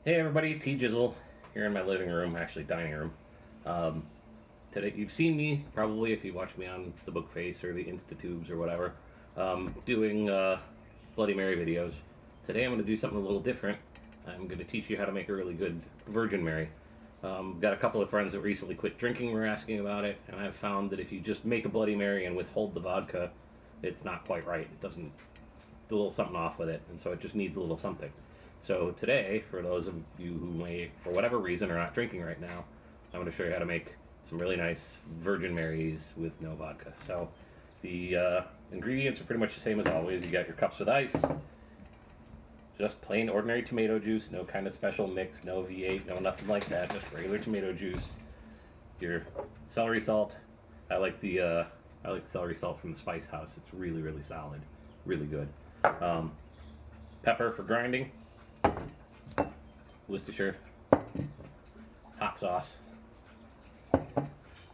Hey everybody, T Jizzle here in my living room, actually dining room. Um, Today, you've seen me probably if you watch me on the Bookface or the InstaTubes or whatever, doing Bloody Mary videos. Today I'm going to do something a little different. I'm going to teach you how to make a really good Virgin Mary. Got a couple of friends that recently quit drinking were asking about it, and I've found that if you just make a Bloody Mary and withhold the vodka, it's not quite right. It doesn't, a little something off with it, and so it just needs a little something. So today, for those of you who may, for whatever reason, are not drinking right now, I'm going to show you how to make some really nice Virgin Marys with no vodka. So the ingredients are pretty much the same as always. You got your cups with ice, just plain ordinary tomato juice, no kind of special mix, no V8, no nothing like that, just regular tomato juice. Your celery salt. I like the celery salt from the Spice House. It's really, really solid, really good. Pepper for grinding. Worcestershire, hot sauce,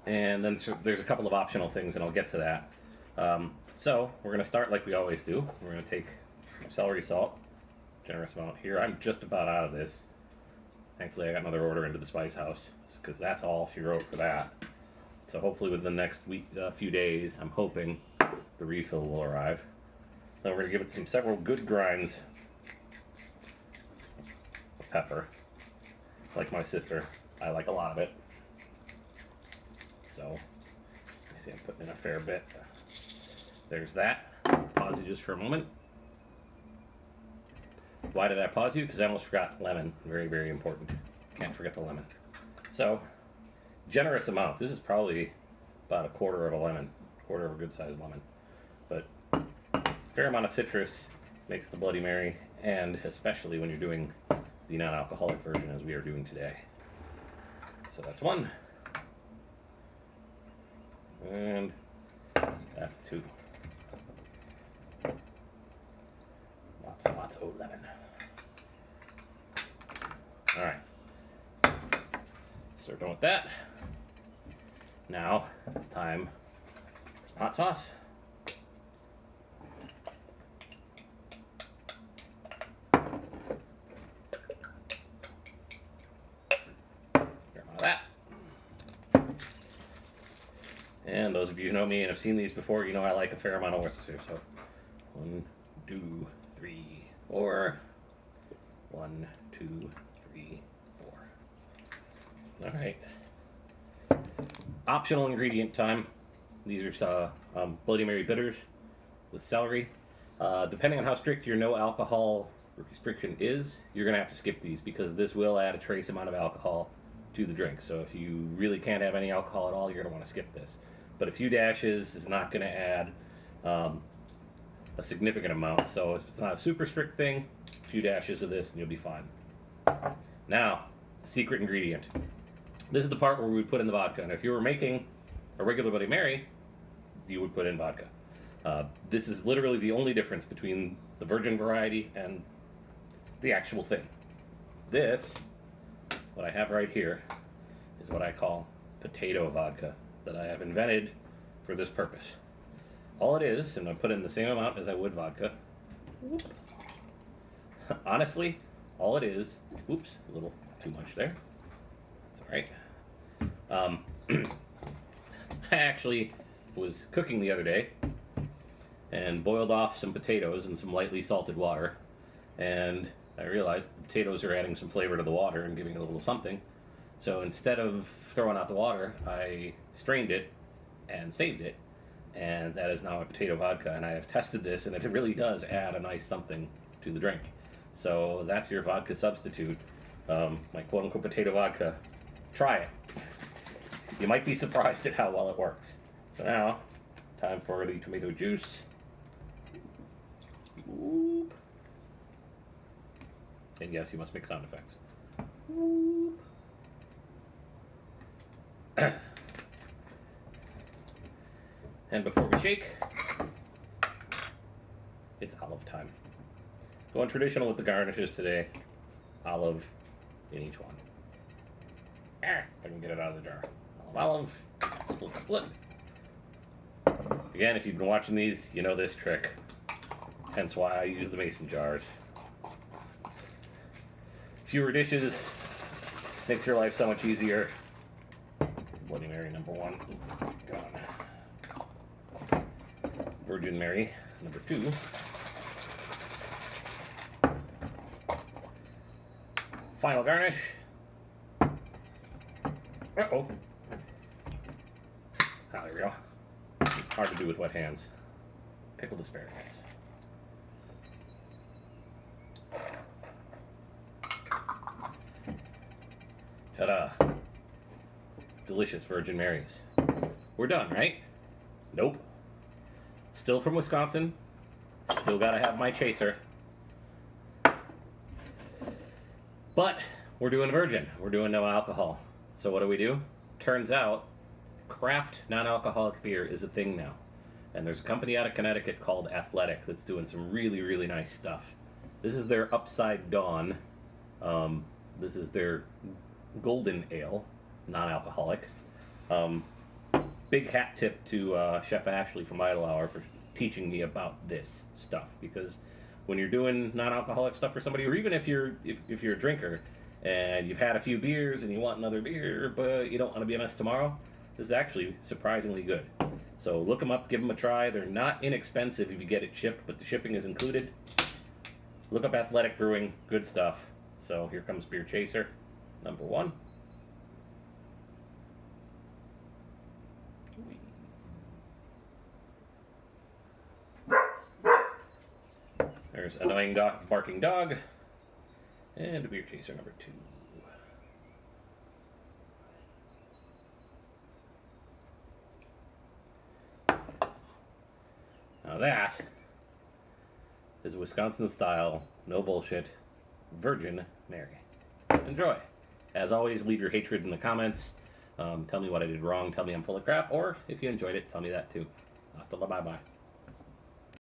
and then there's a couple of optional things, and I'll get to that. So we're going to start like we always do. We're going to take celery salt, generous amount here. I'm just about out of this. Thankfully, I got another order into the Spice House because that's all she wrote for that. So hopefully, within the next few days, I'm hoping the refill will arrive. Then we're going to give it several good grinds. Pepper, like my sister, I like a lot of it. So, you see I'm putting in a fair bit. There's that. Pause you just for a moment. Why did I pause you? Because I almost forgot lemon. Very, very important. Can't forget the lemon. So, generous amount. This is probably about a quarter of a lemon, quarter of a good sized lemon. But fair amount of citrus makes the Bloody Mary, and especially when you're doing the non-alcoholic version as we are doing today. So that's one. And that's two. Lots and lots of lemon. Alright. So we're done with that. Now it's time for some hot sauce. And those of you who know me and have seen these before, you know I like a fair amount of Worcestershire. So 1, 2, 3, 4. 1, 2, 3, 4. All right. Optional ingredient time. These are Bloody Mary bitters with celery. Depending on how strict your no alcohol restriction is, you're going to have to skip these because this will add a trace amount of alcohol to the drink. So if you really can't have any alcohol at all, you're going to want to skip this. But a few dashes is not going to add a significant amount. So if it's not a super strict thing, a few dashes of this and you'll be fine. Now, the secret ingredient. This is the part where we would put in the vodka. And if you were making a regular Bloody Mary, you would put in vodka. This is literally the only difference between the virgin variety and the actual thing. This, what I have right here, is what I call potato vodka that I have invented for this purpose. All it is, and I put in the same amount as I would vodka. Honestly, all it is, oops, a little too much there. That's all right. I actually was cooking the other day and boiled off some potatoes in some lightly salted water, and I realized the potatoes are adding some flavor to the water and giving it a little something. So instead of throwing out the water, I strained it and saved it, and that is now a potato vodka. And I have tested this, and it really does add a nice something to the drink. So that's your vodka substitute, my quote-unquote potato vodka. Try it. You might be surprised at how well it works. So now, time for the tomato juice. Whoop. And yes, you must make sound effects. Whoop. And before we shake, it's olive time. Going traditional with the garnishes today. Olive in each one. If I can get it out of the jar. Olive, split. Again, if you've been watching these, you know this trick. Hence why I use the mason jars. Fewer dishes makes your life so much easier. Bloody Mary number 1. Gone. Virgin Mary number 2. Final garnish. Uh-oh. Ah, there we go. Hard to do with wet hands. Pickled asparagus. Ta-da. Delicious Virgin Marys. We're done, right? Nope. Still from Wisconsin. Still gotta have my chaser. But we're doing virgin. We're doing no alcohol. So what do? Turns out craft non-alcoholic beer is a thing now. And there's a company out of Connecticut called Athletic that's doing some really, really nice stuff. This is their Upside Dawn. This is their Golden Ale, non-alcoholic. Big hat tip to Chef Ashley from Idle Hour for teaching me about this stuff, because when you're doing non-alcoholic stuff for somebody, or even if you're a drinker and you've had a few beers and you want another beer but you don't want to be a mess tomorrow, this is actually surprisingly good. So look them up, give them a try. They're not inexpensive if you get it shipped, but the shipping is included. Look up Athletic Brewing, good stuff. So here comes Beer Chaser number 1. There's Annoying Barking Dog, and a Beer Chaser number 2. Now that is Wisconsin-style, no bullshit, Virgin Mary. Enjoy. As always, leave your hatred in the comments. Tell me what I did wrong, tell me I'm full of crap, or if you enjoyed it, tell me that too. Hasta la bye-bye.